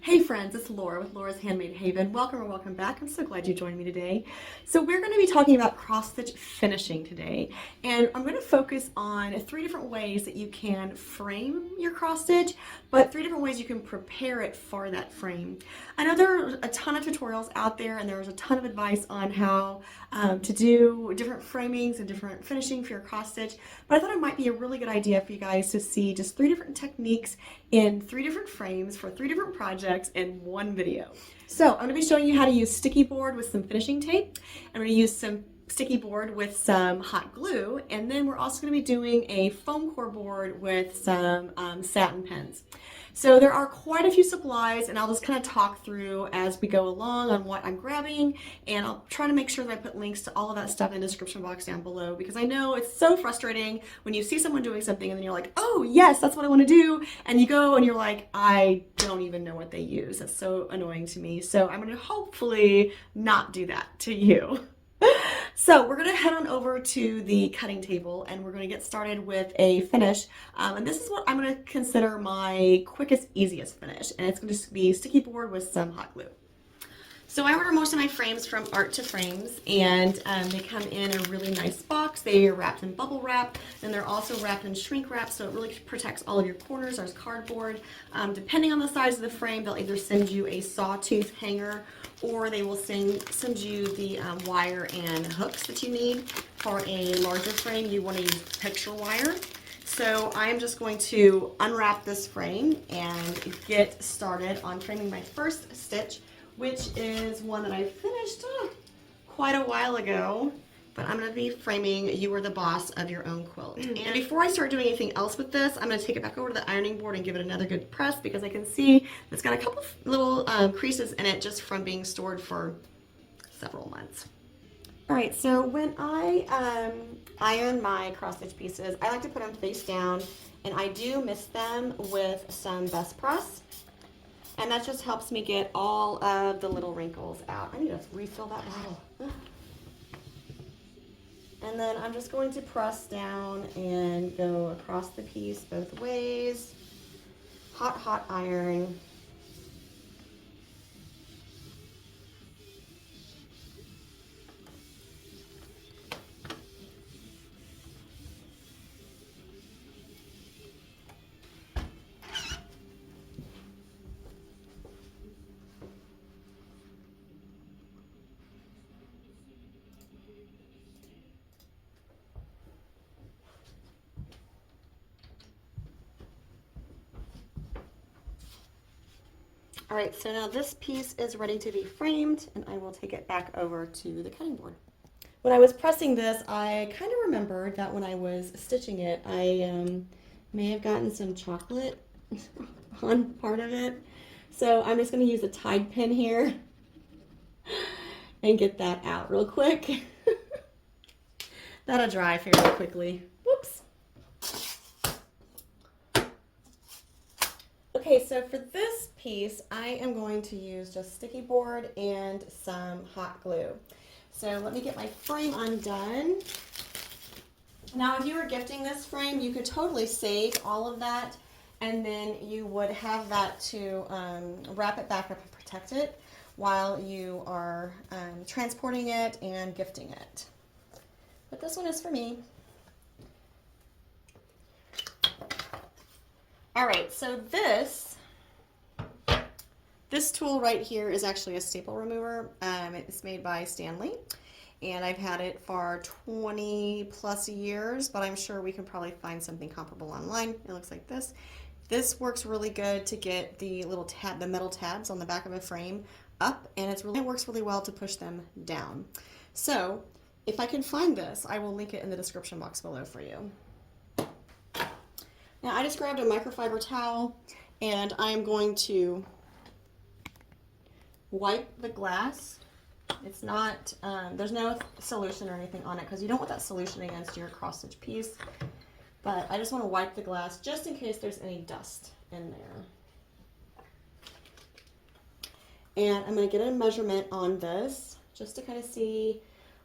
Hey friends, it's Laura with Laura's Handmade Haven. Welcome or welcome back. I'm so glad you joined me today. So we're going to be talking about cross stitch finishing today, and I'm going to focus on 3 different ways that you can frame your cross stitch, but 3 different ways you can prepare it for that frame. I know there are a ton of tutorials out there, and there's a ton of advice on how to do different framings and different finishing for your cross stitch, but I thought it might be a really good idea for you guys to see just 3 different techniques in 3 different frames for 3 different projects in one video. So I'm going to be showing you how to use sticky board with some finishing tape. I'm going to use some sticky board with some hot glue, and then we're also going to be doing a foam core board with some satin pens. So there are quite a few supplies, and I'll just kind of talk through as we go along on what I'm grabbing, and I'll try to make sure that I put links to all of that stuff in the description box down below, because I know it's so frustrating when you see someone doing something and then you're like, oh yes, that's what I want to do, and you go and you're like, I don't even know what they use. That's so annoying to me. So I'm going to hopefully not do that to you. So we're going to head on over to the cutting table, and we're going to get started with a finish. And this is what I'm going to consider my quickest, easiest finish. And it's going to be sticky board with some hot glue. So I order most of my frames from Art to Frames, and they come in a really nice box. They are wrapped in bubble wrap, and they're also wrapped in shrink wrap, so it really protects all of your corners. There's cardboard. Depending on the size of the frame, they'll either send you a sawtooth hanger, or they will send you the wire and hooks that you need. For a larger frame, you want to use picture wire. So I'm just going to unwrap this frame and get started on framing my first stitch, which is one that I finished quite a while ago. But I'm going to be framing You Are the Boss of Your Own Quilt. And before I start doing anything else with this, I'm going to take it back over to the ironing board and give it another good press, because I can see it's got a couple little creases in it just from being stored for several months. All right, so when I iron my cross stitch pieces, I like to put them face down, and I do mist them with some Best Press. And that just helps me get all of the little wrinkles out. I need to refill that bottle. And then I'm just going to press down and go across the piece both ways. Hot, hot iron. All right, so now this piece is ready to be framed, and I will take it back over to the cutting board. When I was pressing this, I kind of remembered that when I was stitching it, I may have gotten some chocolate on part of it. So I'm just going to use a Tide pen here and get that out real quick. That'll dry fairly quickly. Whoops. Okay, so for this piece, I am going to use just sticky board and some hot glue. So let me get my frame undone. Now, if you were gifting this frame, you could totally save all of that, and then you would have that to wrap it back up and protect it while you are transporting it and gifting it. But this one is for me. All right, so this tool right here is actually a staple remover. It's made by Stanley, and I've had it for 20 plus years, but I'm sure we can probably find something comparable online. It looks like this. This works really good to get the little the metal tabs on the back of a frame up, and it works really well to push them down. So if I can find this, I will link it in the description box below for you. Now I just grabbed a microfiber towel, and I'm going to wipe the glass. It's not, there's no solution or anything on it, because you don't want that solution against your cross stitch piece. But I just want to wipe the glass just in case there's any dust in there. And I'm going to get a measurement on this just to kind of see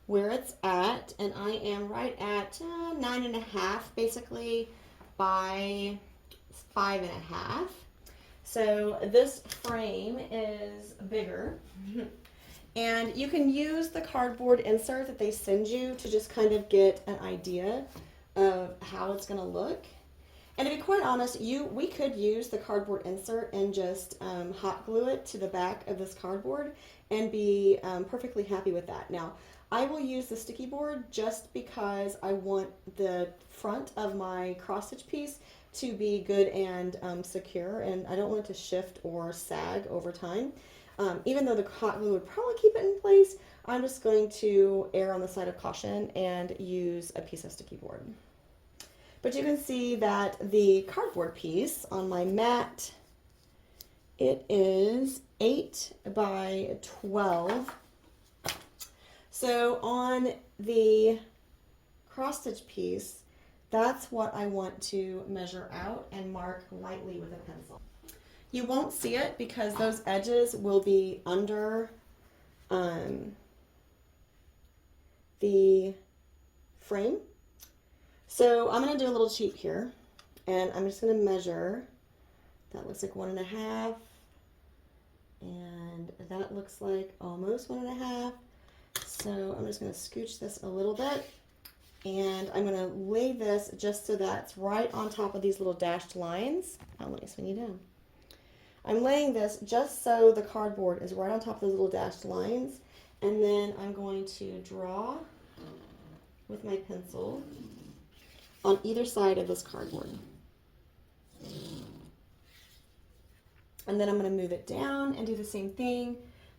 where it's at. And I am right at 9.5 basically by 5.5. So this frame is bigger. And you can use the cardboard insert that they send you to just kind of get an idea of how it's going to look. And to be quite honest, we could use the cardboard insert and just hot glue it to the back of this cardboard and be perfectly happy with that. Now, I will use the sticky board just because I want the front of my cross stitch piece to be good and secure, and I don't want it to shift or sag over time. Even though the hot glue would probably keep it in place, I'm just going to err on the side of caution and use a piece of sticky board. But you can see that the cardboard piece on my mat, it is 8 by 12. So on the cross stitch piece, that's what I want to measure out and mark lightly with a pencil. You won't see it because those edges will be under the frame. So I'm going to do a little cheat here, and I'm just going to measure. That looks like 1.5, and that looks like almost 1.5. So I'm just going to scooch this a little bit, and I'm going to lay this just so that's right on top of these little dashed lines. Oh, let me swing you down. I'm laying this just so the cardboard is right on top of those little dashed lines, and then I'm going to draw with my pencil on either side of this cardboard. And then I'm going to move it down and do the same thing.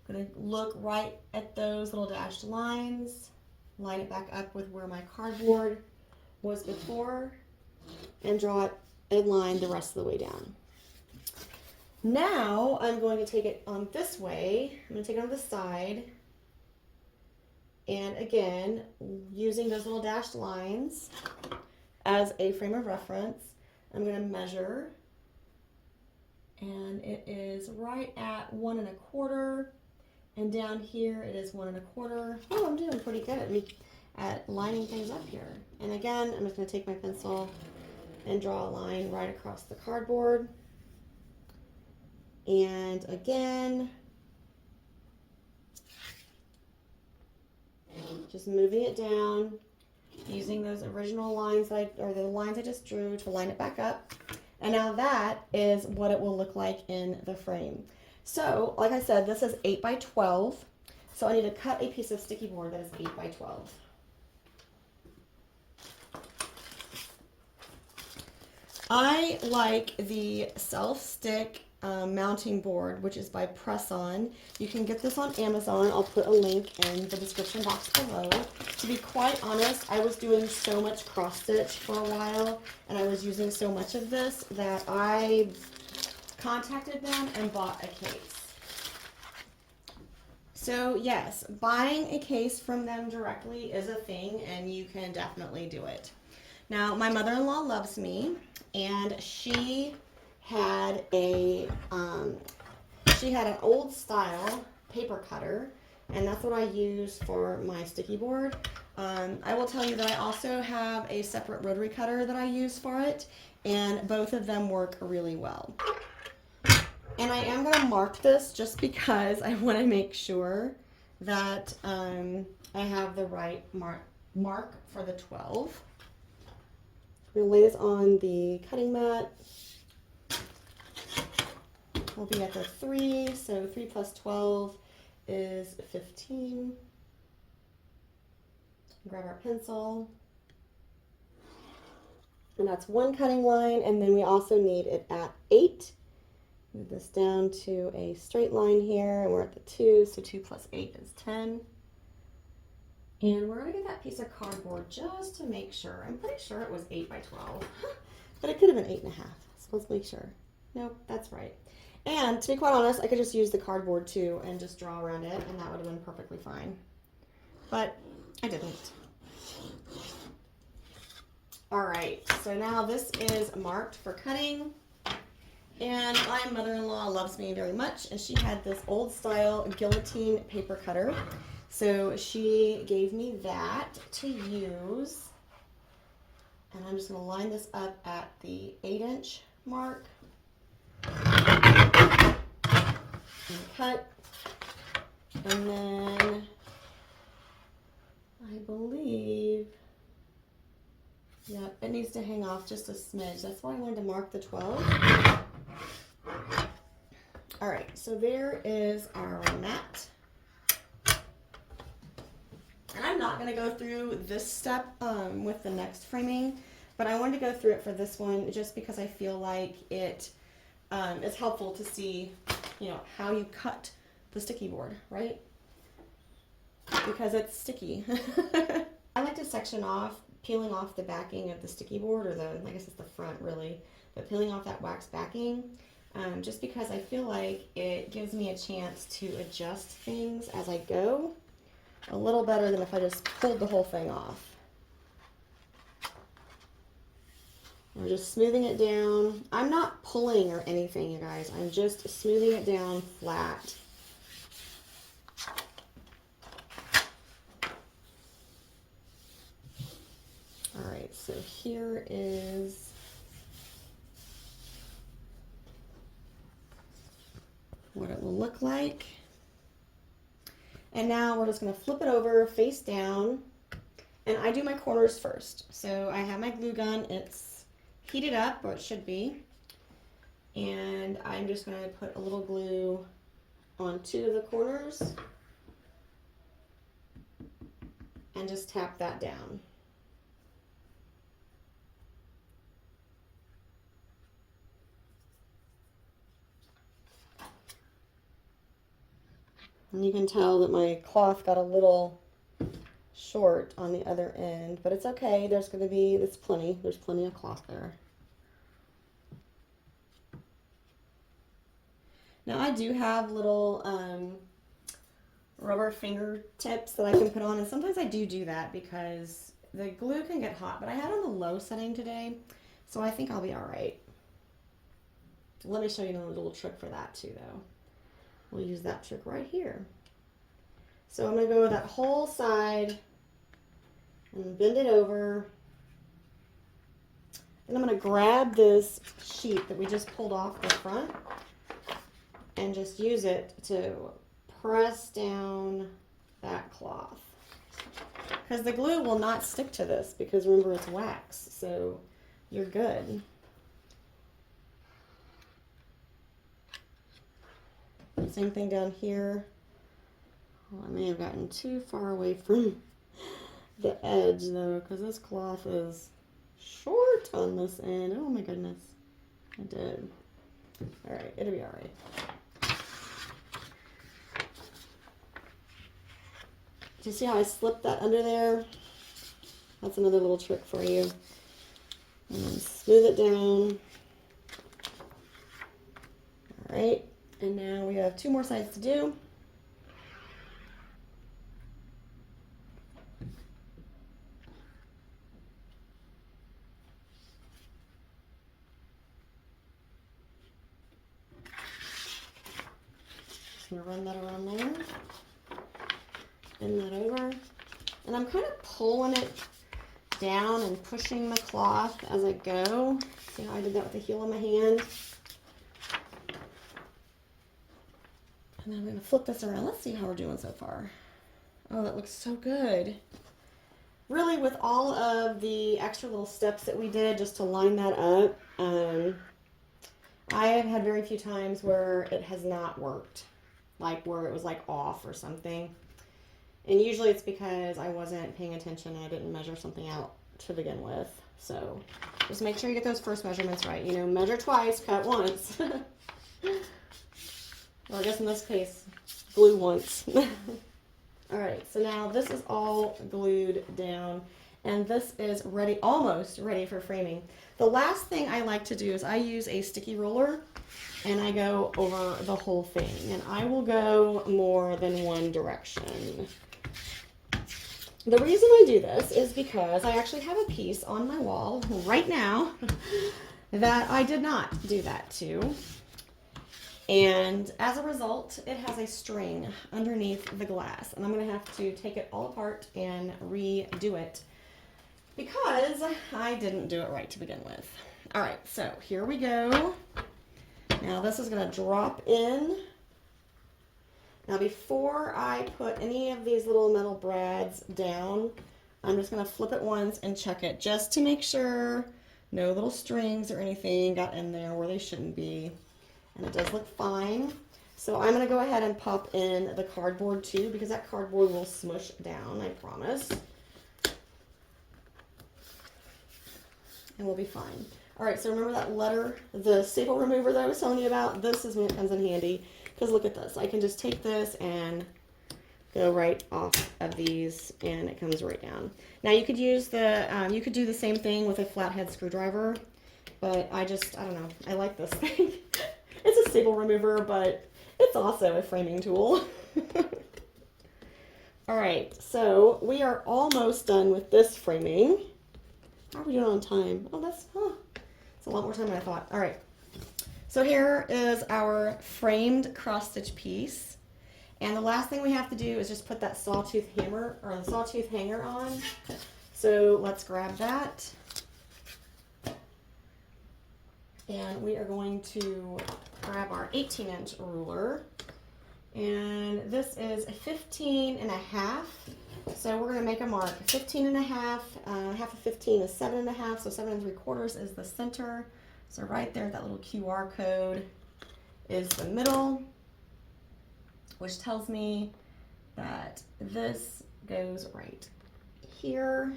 I'm going to look right at those little dashed lines, line it back up with where my cardboard was before, and draw it in line the rest of the way down. Now I'm going to take it on this way. I'm going to take it on the side, and again, using those little dashed lines as a frame of reference, I'm going to measure, and it is right at 1.25, and down here it is 1.25. Oh, I'm doing pretty good at lining things up here. And again, I'm just going to take my pencil and draw a line right across the cardboard. And again, just moving it down, using those original lines or the lines I just drew to line it back up. And now that is what it will look like in the frame. So, like I said, this is 8 by 12. So I need to cut a piece of sticky board that is 8 by 12. I like the self-stick mounting board, which is by Press On. You can get this on Amazon. I'll put a link in the description box below. To be quite honest, I was doing so much cross stitch for a while, and I was using so much of this that I contacted them and bought a case. So yes, buying a case from them directly is a thing, and you can definitely do it. Now, my mother-in-law loves me, and she had an old style paper cutter, and that's what I use for my sticky board. I will tell you that I also have a separate rotary cutter that I use for it, and both of them work really well. And I am going to mark this just because I want to make sure that I have the right mark for the 12. I'm going to lay this on the cutting mat. We'll be at the 3, so 3 plus 12 is 15. Grab our pencil. And that's one cutting line, and then we also need it at 8. Move this down to a straight line here, and we're at the 2, so 2 plus 8 is 10. And we're going to get that piece of cardboard just to make sure. I'm pretty sure it was 8 by 12, but it could have been 8.5, so let's make sure. Nope, that's right. And to be quite honest, I could just use the cardboard too and just draw around it, and that would have been perfectly fine. But I didn't. All right, so now this is marked for cutting. And my mother-in-law loves me very much, and she had this old style guillotine paper cutter. So she gave me that to use. And I'm just going to line this up at the 8-inch mark. cut. And then I believe, yep, it needs to hang off just a smidge. That's why I wanted to mark the 12. All right, so there is our mat. And I'm not going to go through this step with the next framing, but I wanted to go through it for this one just because I feel like it is helpful to see, you know, how you cut the sticky board, right? Because it's sticky. I like to section off, peeling off the backing of the sticky board, or I guess it's the front really, but peeling off that wax backing, just because I feel like it gives me a chance to adjust things as I go a little better than if I just pulled the whole thing off. We're just smoothing it down. I'm not pulling or anything, you guys. I'm just smoothing it down flat. All right, so here is what it will look like. And now we're just going to flip it over face down, and I do my corners first. So I have my glue gun, it's heated up, or it should be, and I'm just going to put a little glue on 2 of the corners and just tap that down. And you can tell that my cloth got a little short on the other end, but it's okay. There's plenty of cloth there. Now I do have little rubber fingertips that I can put on, and sometimes I do that because the glue can get hot, but I had it on the low setting today, so I think I'll be all right. Let me show you a little trick for that too, though. We'll use that trick right here. So I'm going to go that whole side and bend it over. And I'm going to grab this sheet that we just pulled off the front and just use it to press down that cloth. Because the glue will not stick to this, because remember, it's wax, so you're good. Same thing down here. Oh, I may have gotten too far away from the edge though, because this cloth is short on this end. Oh my goodness. I did. Alright, it'll be alright. Do you see how I slipped that under there? That's another little trick for you. And then smooth it down. Alright. And now we have 2 more sides to do. Just gonna run that around there. Bend that over. And I'm kind of pulling it down and pushing the cloth as I go. See how I did that with the heel of my hand? And then I'm going to flip this around. Let's see how we're doing so far. Oh, that looks so good. Really, with all of the extra little steps that we did just to line that up, I have had very few times where it has not worked. Like where it was like off or something. And usually it's because I wasn't paying attention and I didn't measure something out to begin with. So just make sure you get those first measurements right. You know, measure twice, cut once. Or I guess in this case, glue once. All right, so now this is all glued down, and this is ready, almost ready for framing. The last thing I like to do is I use a sticky roller, and I go over the whole thing, and I will go more than one direction. The reason I do this is because I actually have a piece on my wall right now that I did not do that to. And as a result, it has a string underneath the glass. And I'm going to have to take it all apart and redo it because I didn't do it right to begin with. All right, so here we go. Now this is going to drop in Now before I put any of these little metal brads down, I'm just going to flip it once and check it just to make sure no little strings or anything got in there where they shouldn't be. And it does look fine. So I'm going to go ahead and pop in the cardboard too, because that cardboard will smush down, I promise. And we'll be fine. All right, so remember that letter, the staple remover that I was telling you about? This is when it comes in handy, because look at this. I can just take this and go right off of these, and it comes right down. Now you could use the, you could do the same thing with a flathead screwdriver, but I don't know, I like this thing. It's a staple remover, but it's also a framing tool. All right, so we are almost done with this framing. How are we doing on time? Oh, it's a lot more time than I thought. All right, so here is our framed cross stitch piece. And the last thing we have to do is just put that sawtooth hammer or the sawtooth hanger on. So let's grab that. And we are going to grab our 18-inch ruler. And this is a 15.5. So we're going to make a mark. 15.5, half of 15 is 7.5, so 7 3/4 is the center. So right there, that little QR code is the middle, which tells me that this goes right here.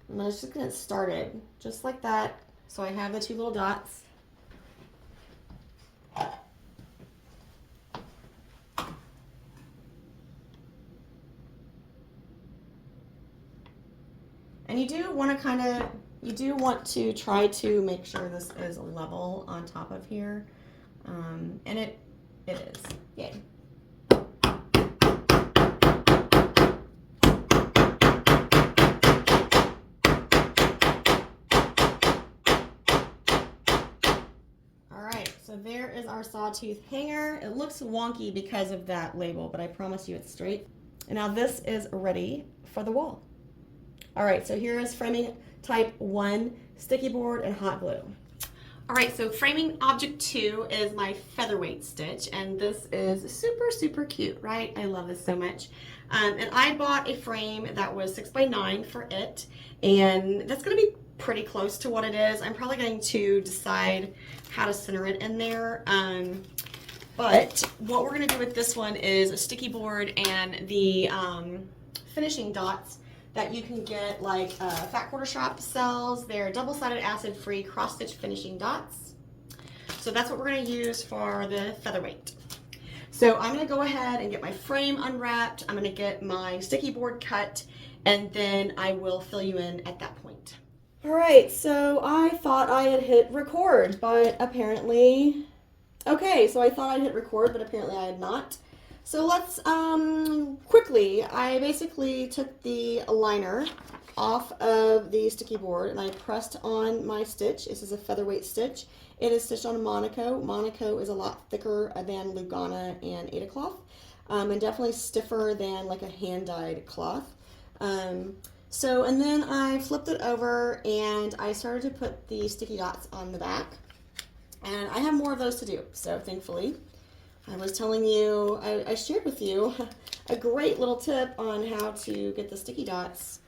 And I'm just going to start it just like that. So I have the 2 little dots. And you do want to try to make sure this is level on top of here. And it is. Yay. Alright, so there is our sawtooth hanger. It looks wonky because of that label, but I promise you it's straight. And now this is ready for the wall. Alright, so here is framing type 1, sticky board and hot glue. Alright, so framing object 2 is my featherweight stitch, and this is super, super cute, right? I love this so much. And I bought a frame that was 6x9 for it, and that's going to be pretty close to what it is. I'm probably going to decide how to center it in there. But what we're going to do with this one is a sticky board and the finishing dots that you can get, like Fat Quarter Shop sells. They're double-sided acid-free cross-stitch finishing dots. So that's what we're going to use for the featherweight. So I'm going to go ahead and get my frame unwrapped. I'm going to get my sticky board cut, and then I will fill you in at that point. All right, so I thought I had hit record, but apparently, okay, so I thought I'd hit record, but apparently I had not. So let's quickly, I basically took the liner off of the sticky board and I pressed on my stitch. This is a featherweight stitch. It is stitched on a Monaco. Monaco is a lot thicker than Lugana and Ada cloth, and definitely stiffer than like a hand-dyed cloth. And then I flipped it over and I started to put the sticky dots on the back. And I have more of those to do, so thankfully. I was telling you, I shared with you a great little tip on how to get the sticky dots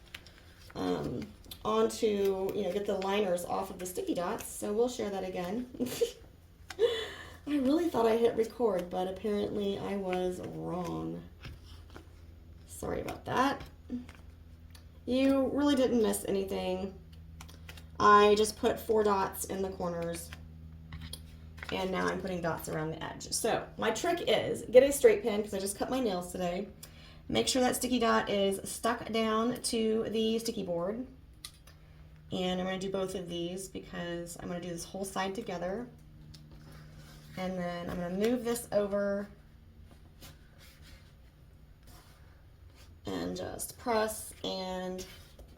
onto, get the liners off of the sticky dots. So we'll share that again. I really thought I hit record, but apparently I was wrong. Sorry about that. You really didn't miss anything. I just put 4 dots in the corners. And now I'm putting dots around the edge. So my trick is get a straight pin, because I just cut my nails today. Make sure that sticky dot is stuck down to the sticky board. And I'm going to do both of these because I'm going to do this whole side together. And then I'm going to move this over and just press and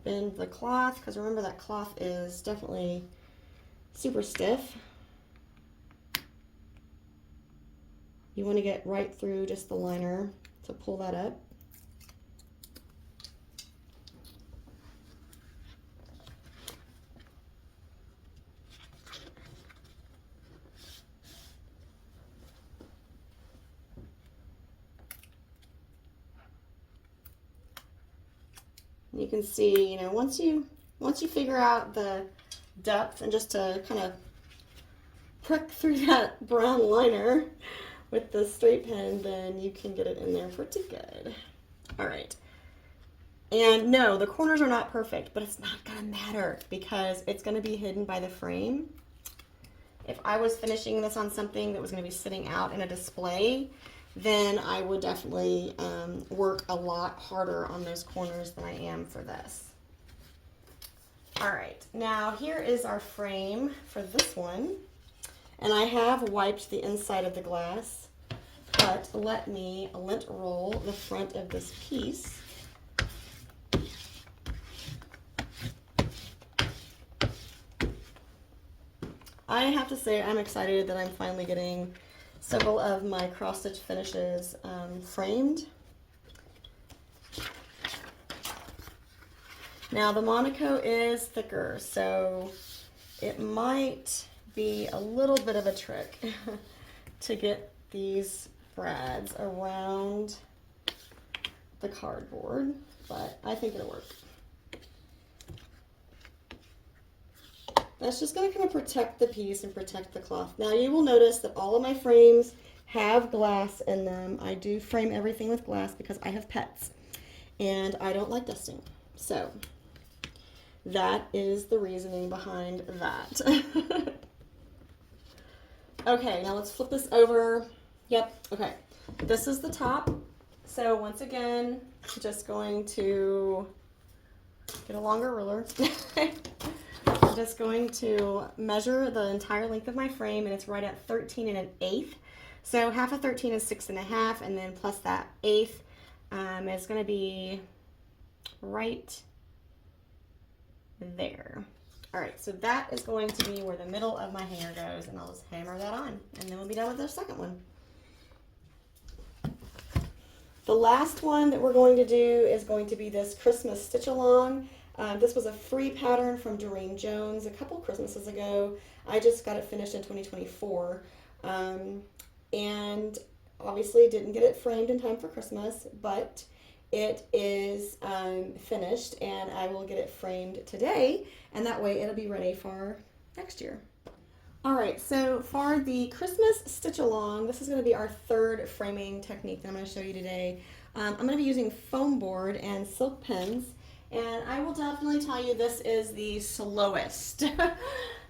bend the cloth, because remember that cloth is definitely super stiff. You want to get right through just the liner to pull that up. You can see, you know, once you figure out the depth and just to kind of prick through that brown liner with the straight pen, then you can get it in there pretty good. All right. And no, the corners are not perfect, but it's not gonna matter because it's gonna be hidden by the frame. If I was finishing this on something that was gonna be sitting out in a display, then I would definitely work a lot harder on those corners than I am for this. All right, now here is our frame for this one. And I have wiped the inside of the glass, but let me lint roll the front of this piece. I have to say I'm excited that I'm finally getting several of my cross-stitch finishes framed. Now the Monaco is thicker, so it might be a little bit of a trick to get these brads around the cardboard, but I think it'll work. That's just going to kind of protect the piece and protect the cloth. Now you will notice that all of my frames have glass in them. I do frame everything with glass because I have pets and I don't like dusting. So that is the reasoning behind that. Okay, now let's flip this over. Yep, okay. This is the top. So once again, just going to get a longer ruler. I'm just going to measure the entire length of my frame, and it's right at 13 1/8. So half of 13 is 6 1/2, and then plus that eighth is going to be right there. All right, so that is going to be where the middle of my hanger goes, and I'll just hammer that on, and then we'll be done with the second one. The last one that we're going to do is going to be this Christmas stitch along. This was a free pattern from Doreen Jones a couple Christmases ago. I just got it finished in 2024, and obviously didn't get it framed in time for Christmas, but it is finished, and I will get it framed today, and that way it'll be ready for next year. All right, so for the Christmas stitch along, this is going to be our third framing technique that I'm going to show you today. I'm going to be using foam board and silk pins, and I will definitely tell you this is the slowest.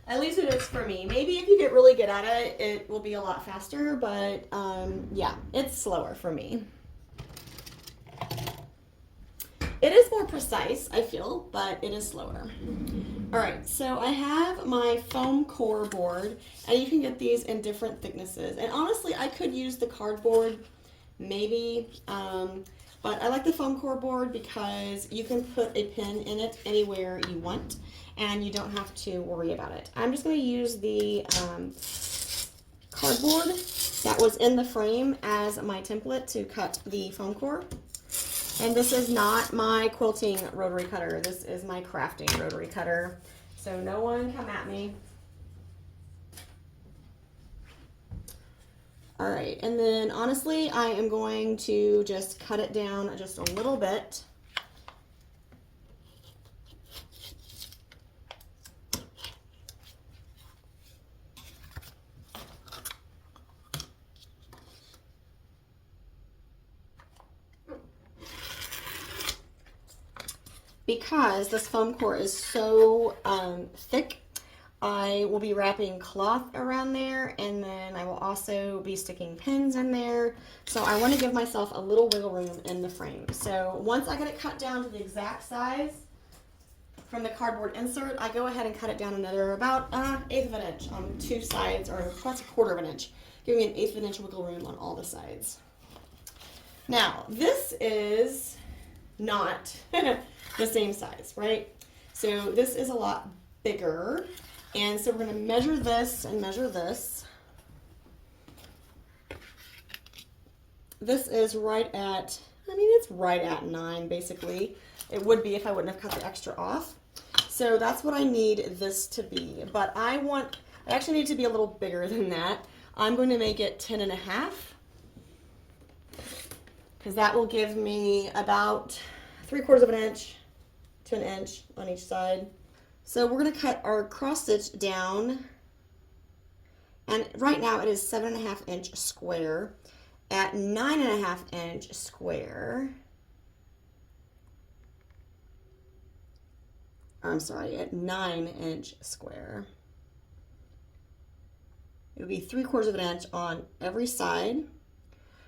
At least it is for me. Maybe if you get really good at it, it will be a lot faster, but yeah, it's slower for me. It is more precise, I feel, but it is slower. All right, so I have my foam core board, and you can get these in different thicknesses. And honestly, I could use the cardboard, maybe, but I like the foam core board because you can put a pin in it anywhere you want, and you don't have to worry about it. I'm just going to use the cardboard that was in the frame as my template to cut the foam core. And this is not my quilting rotary cutter. This is my crafting rotary cutter. So no one come at me. All right, and then honestly, I am going to just cut it down just a little bit. Because this foam core is so thick, I will be wrapping cloth around there, and then I will also be sticking pins in there. So I want to give myself a little wiggle room in the frame. So once I get it cut down to the exact size from the cardboard insert, I go ahead and cut it down another about 1/8 of an inch on two sides, or that's 1/4 of an inch, giving me an 1/8 of an inch wiggle room on all the sides. Now, this is not the same size, right? So this is a lot bigger, and so we're going to measure this and measure this. This is right at, I mean, it's right at 9 basically. It would be if I wouldn't have cut the extra off. So that's what I need this to be, but I actually need it to be a little bigger than that. I'm going to make it 10 1/2, because that will give me about 3/4 of an inch to an inch on each side. So we're going to cut our cross stitch down, and right now it is 7.5 inch square. At 9.5 inch square, or I'm sorry, at 9 inch square, it would be 3/4 of an inch on every side.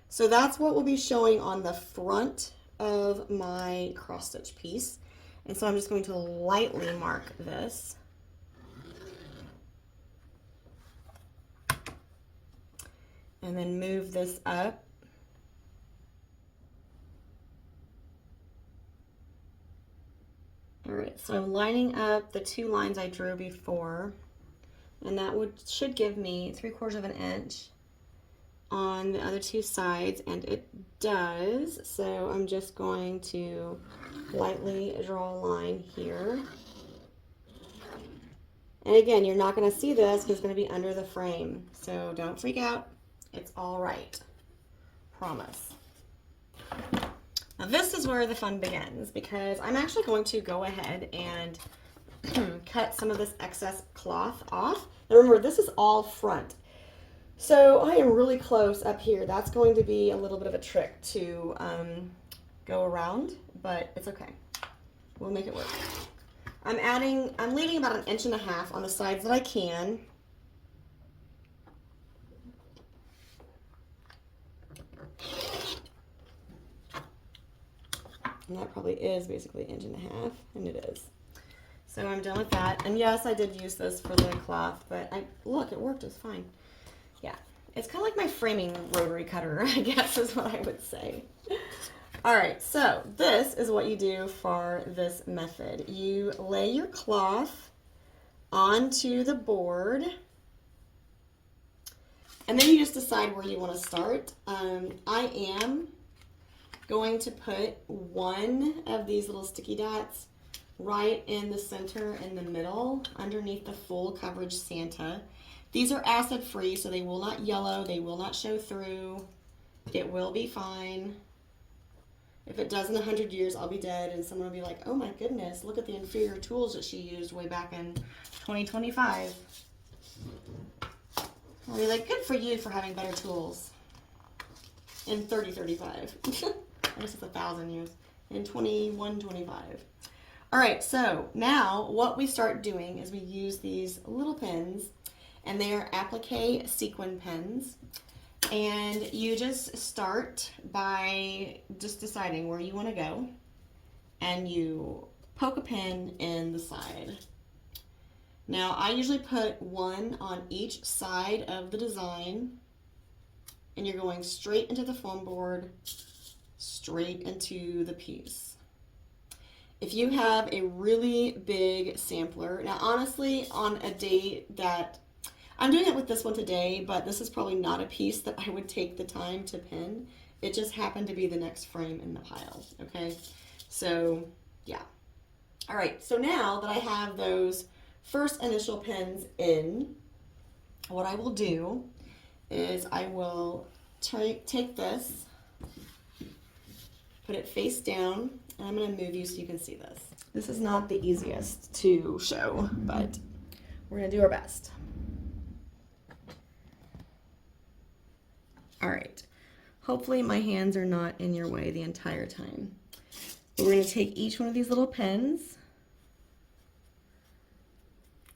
So that's what will be showing on the front of my cross stitch piece. And so I'm just going to lightly mark this. And then move this up. All right, so I'm lining up the 2 lines I drew before, and that should give me 3/4 of an inch on the other 2 sides, and it does. So I'm just going to lightly draw a line here. And again, you're not going to see this because it's going to be under the frame, so don't freak out. It's all right. Promise. Now this is where the fun begins, because I'm actually going to go ahead and cut some of this excess cloth off. Now remember, this is all front. So I am really close up here. That's going to be a little bit of a trick to go around, but it's okay. We'll make it work. I'm leaving about 1.5 inches on the sides that I can. And that probably is basically 1.5 inches, and it is. So I'm done with that. And yes, I did use this for the cloth, but look, it worked, it's fine. Yeah, it's kind of like my framing rotary cutter, I guess is what I would say. All right, so this is what you do for this method. You lay your cloth onto the board, and then you just decide where you want to start. I am going to put one of these little sticky dots right in the center in the middle underneath the full coverage Santa. These are acid free, so they will not yellow, they will not show through. It will be fine. If it does in 100 years, I'll be dead, and someone will be like, oh my goodness, look at the inferior tools that she used way back in 2025. I'll be like, good for you for having better tools in 3035. I guess it's 1,000 years. In 2125. All right, so now what we start doing is we use these little pins, and they are applique sequin pins. And you just start by just deciding where you want to go, and you poke a pin in the side. Now I usually put one on each side of the design, and you're going straight into the foam board, straight into the piece. If you have a really big sampler, now honestly, on a day that I'm doing it with this one today, but this is probably not a piece that I would take the time to pin. It just happened to be the next frame in the pile, okay? So, yeah. All right, so now that I have those first initial pins in, what I will do is I will take this, put it face down, and I'm going to move you so you can see this. This is not the easiest to show, but we're going to do our best. All right, hopefully my hands are not in your way the entire time. We're going to take each one of these little pins,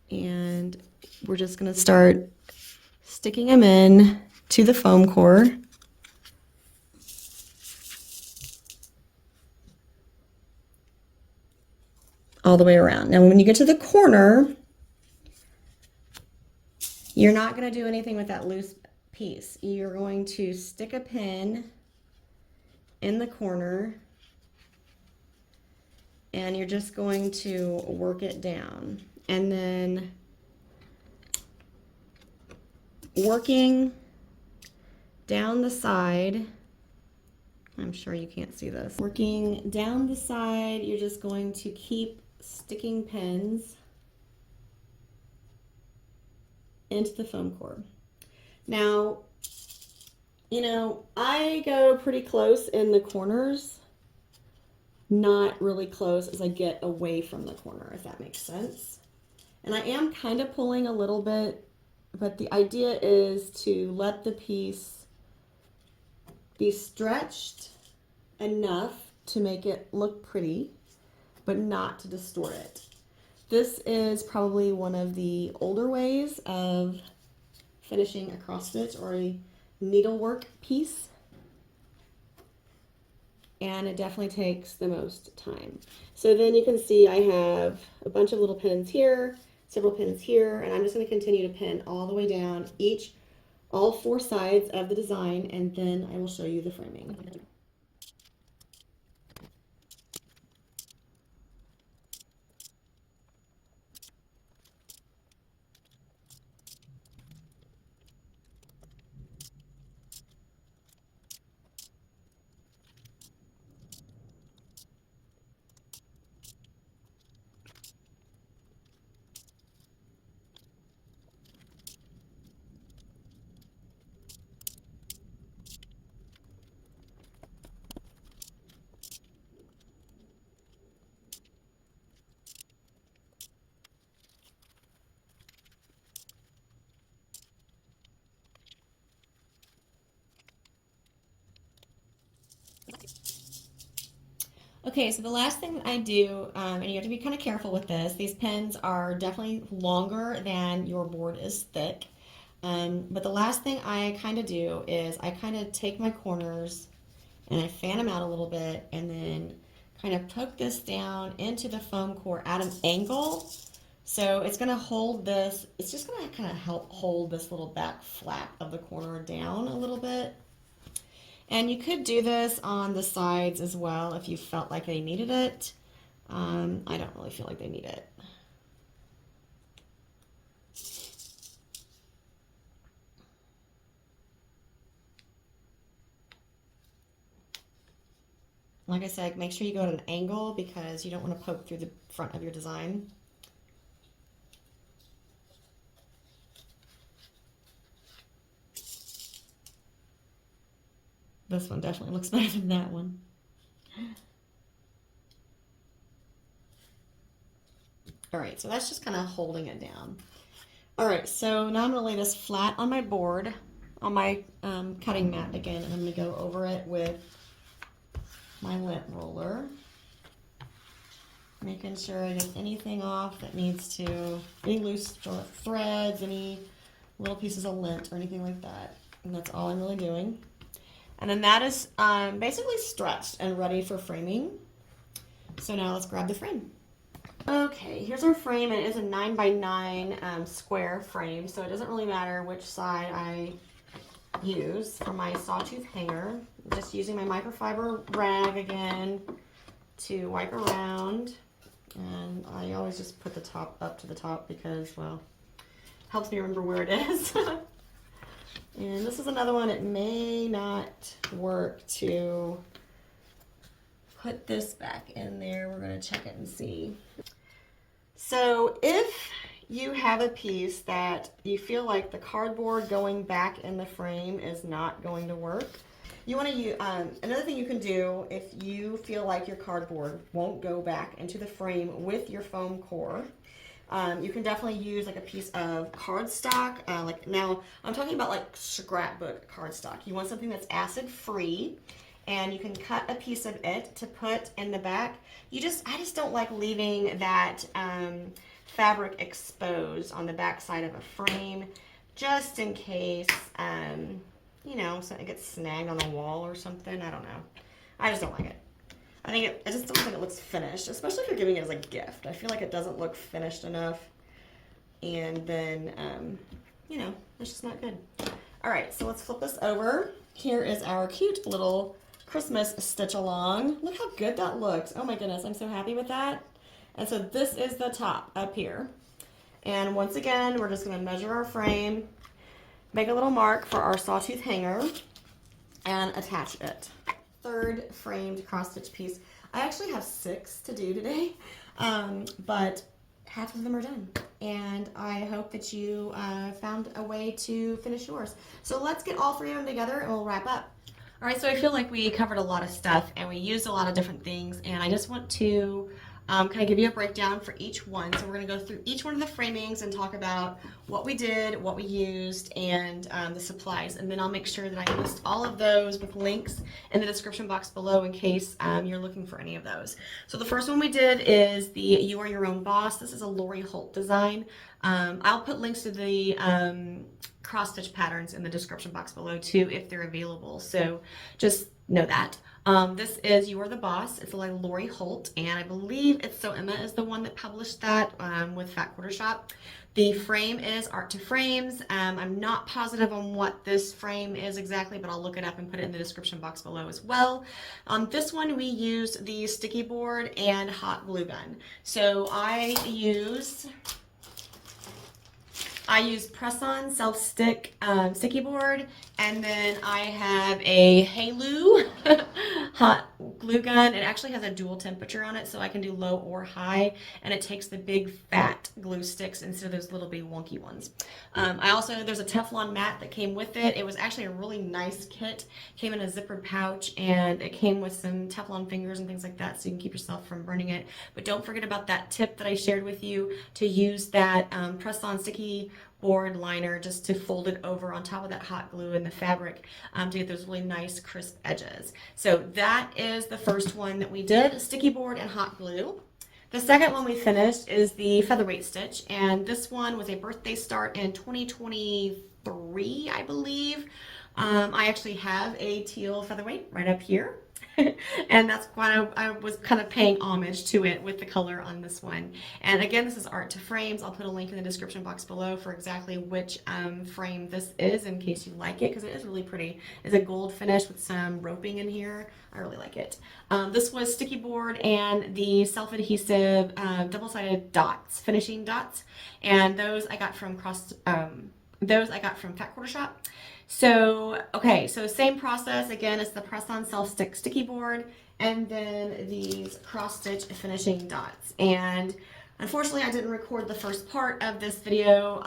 and we're just going to start sticking them in to the foam core. All the way around. Now when you get to the corner, you're not going to do anything with that loose piece. You're going to stick a pin in the corner, and you're just going to work it down, and then working down the side. I'm sure you can't see this. Working down the side, you're just going to keep sticking pins into the foam core. Now, you know, I go pretty close in the corners, not really close as I get away from the corner, if that makes sense. And I am kind of pulling a little bit, but the idea is to let the piece be stretched enough to make it look pretty, but not to distort it. This is probably one of the older ways of finishing a cross stitch or a needlework piece. And it definitely takes the most time. So then you can see I have a bunch of little pins here, several pins here, and I'm just going to continue to pin all the way down all 4 sides of the design, and then I will show you the framing. Okay, so the last thing that I do, and you have to be kind of careful with this, these pins are definitely longer than your board is thick. But the last thing I kind of do is I kind of take my corners and I fan them out a little bit and then kind of poke this down into the foam core at an angle. So it's going to hold this, it's just going to kind of help hold this little back flap of the corner down a little bit. And you could do this on the sides as well if you felt like they needed it. I don't really feel like they need it. Like I said, make sure you go at an angle because you don't want to poke through the front of your design. This one definitely looks better than that one. All right, so that's just kind of holding it down. All right, so now I'm going to lay this flat on my board, on my cutting mat again, and I'm going to go over it with my lint roller, making sure I get anything off that needs to, any loose threads, any little pieces of lint or anything like that. And that's all I'm really doing. And then that is basically stretched and ready for framing. So now let's grab the frame. Okay, here's our frame. It is a 9x9 square frame, so it doesn't really matter which side I use for my sawtooth hanger. I'm just using my microfiber rag again to wipe around. And I always just put the top up to the top because, well, helps me remember where it is. And this is another one, it may not work to put this back in there. We're going to check it and see. So if you have a piece that you feel like the cardboard going back in the frame is not going to work, you want to use, another thing you can do if you feel like your cardboard won't go back into the frame with your foam core, you can definitely use like a piece of cardstock. Like now I'm talking about like scrapbook cardstock. You want something that's acid free, and you can cut a piece of it to put in the back. I just don't like leaving that fabric exposed on the back side of a frame, just in case, you know, something gets snagged on the wall or something. I don't know. I just don't like it. I just don't think it looks finished, especially if you're giving it as a gift. I feel like it doesn't look finished enough, and then, you know, it's just not good. All right, so let's flip this over. Here is our cute little Christmas stitch along. Look how good that looks. Oh my goodness, I'm so happy with that. And so this is the top up here. And once again, we're just gonna measure our frame, make a little mark for our sawtooth hanger, and attach it. Third framed cross stitch piece. I actually have 6 to do today, but half of them are done. And I hope that you found a way to finish yours. So let's get all 3 of them together and we'll wrap up. All All right, so I feel like we covered a lot of stuff and we used a lot of different things, and I just want to kind of give you a breakdown for each one. So we're going to go through each one of the framings and talk about what we did, what we used, and the supplies. And then I'll make sure that I list all of those with links in the description box below in case you're looking for any of those. So the first one we did is the You Are Your Own Boss. This is a Lori Holt design. I'll put links to the cross-stitch patterns in the description box below too if they're available. So just know that. This is You Are the Boss. It's like Lori Holt, and I believe it's So Emma is the one that published that with Fat Quarter Shop. The frame is Art to Frames. I'm not positive on what this frame is exactly, but I'll look it up and put it in the description box below as well. On this one, we used the sticky board and hot glue gun. So I use press-on self-stick sticky board, and then I have a Halu hot glue gun. It actually has a dual temperature on it, so I can do low or high, and it takes the big fat glue sticks instead of those little bitty wonky ones. There's a Teflon mat that came with it. It was actually a really nice kit. It came in a zippered pouch, and it came with some Teflon fingers and things like that, so you can keep yourself from burning it. But don't forget about that tip that I shared with you to use that press-on sticky board liner just to fold it over on top of that hot glue in the fabric to get those really nice crisp edges. So that is the first one that we did, sticky board and hot glue. The second one we finished is the featherweight stitch, and this one was a birthday start in 2023, I believe. I actually have a teal featherweight right up here. And that's why I was kind of paying homage to it with the color on this one. And again, this is Art to Frames. I'll put a link in the description box below for exactly which frame this is in case you like it, because it is really pretty. It's a gold finish with some roping in here. I really like it. This was sticky board and the self-adhesive double-sided dots, finishing dots, and those I got from Fat Quarter Shop. So, okay, so same process. Again, it's the press-on self-stick sticky board and then these cross-stitch finishing dots. And unfortunately, I didn't record the first part of this video,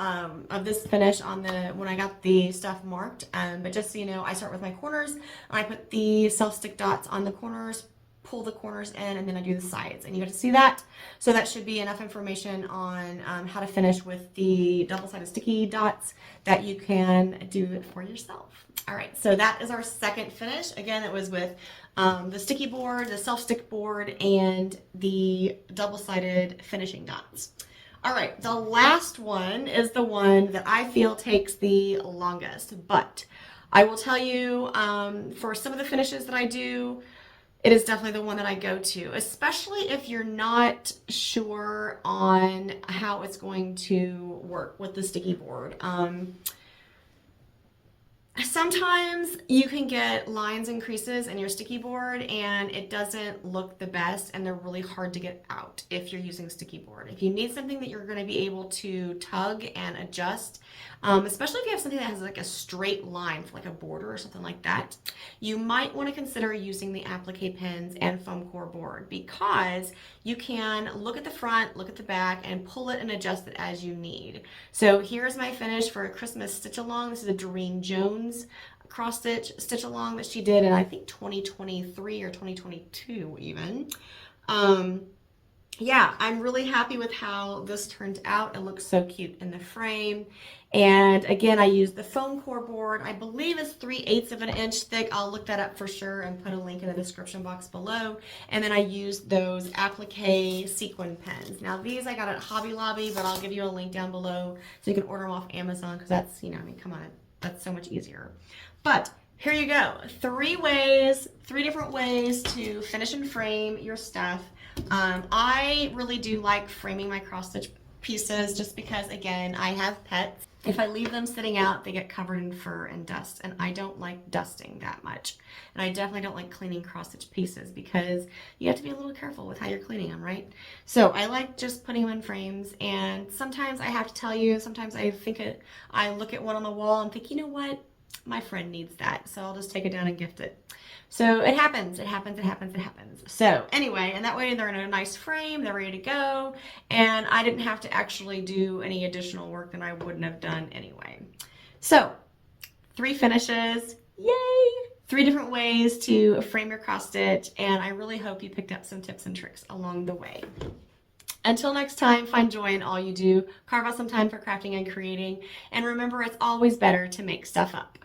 of this finish when I got the stuff marked. But just so you know, I start with my corners. I put the self-stick dots on the corners, pull the corners in, and then I do the sides, and you get to see that. So that should be enough information on how to finish with the double-sided sticky dots that you can do it for yourself. All right, so that is our second finish. Again, it was with the sticky board, the self-stick board, and the double-sided finishing dots. All right, the last one is the one that I feel takes the longest, but I will tell you for some of the finishes that I do, it is definitely the one that I go to, especially if you're not sure on how it's going to work with the sticky board. Sometimes you can get lines and creases in your sticky board and it doesn't look the best, and they're really hard to get out if you're using sticky board. If you need something that you're going to be able to tug and adjust, especially if you have something that has like a straight line for like a border or something like that, you might want to consider using the applique pins and foam core board, because you can look at the front, look at the back, and pull it and adjust it as you need. So here's my finish for a Christmas stitch along. This is a Doreen Jones cross stitch along that she did in I think 2023 or 2022 even. Yeah, I'm really happy with how this turned out. It looks so cute in the frame. And again, I used the foam core board. I believe it's 3/8 of an inch thick. I'll look that up for sure and put a link in the description box below. And then I used those applique sequin pens. Now these I got at Hobby Lobby, but I'll give you a link down below so you can order them off Amazon, because that's, you know, I mean, come on, that's so much easier. But here you go. 3 different ways to finish and frame your stuff. I really do like framing my cross stitch pieces just because, again, I have pets. If I leave them sitting out, they get covered in fur and dust, and I don't like dusting that much. And I definitely don't like cleaning cross stitch pieces because you have to be a little careful with how you're cleaning them, right? So I like just putting them in frames, and sometimes I have to tell you, sometimes I look at one on the wall and think, you know what? My friend needs that, so I'll just take it down and gift it. So it happens. So anyway, and that way they're in a nice frame, they're ready to go, and I didn't have to actually do any additional work than I wouldn't have done anyway. So 3 finishes, yay! 3 different ways to frame your cross stitch, and I really hope you picked up some tips and tricks along the way. Until next time, find joy in all you do, carve out some time for crafting and creating, and remember, it's always better to make stuff up.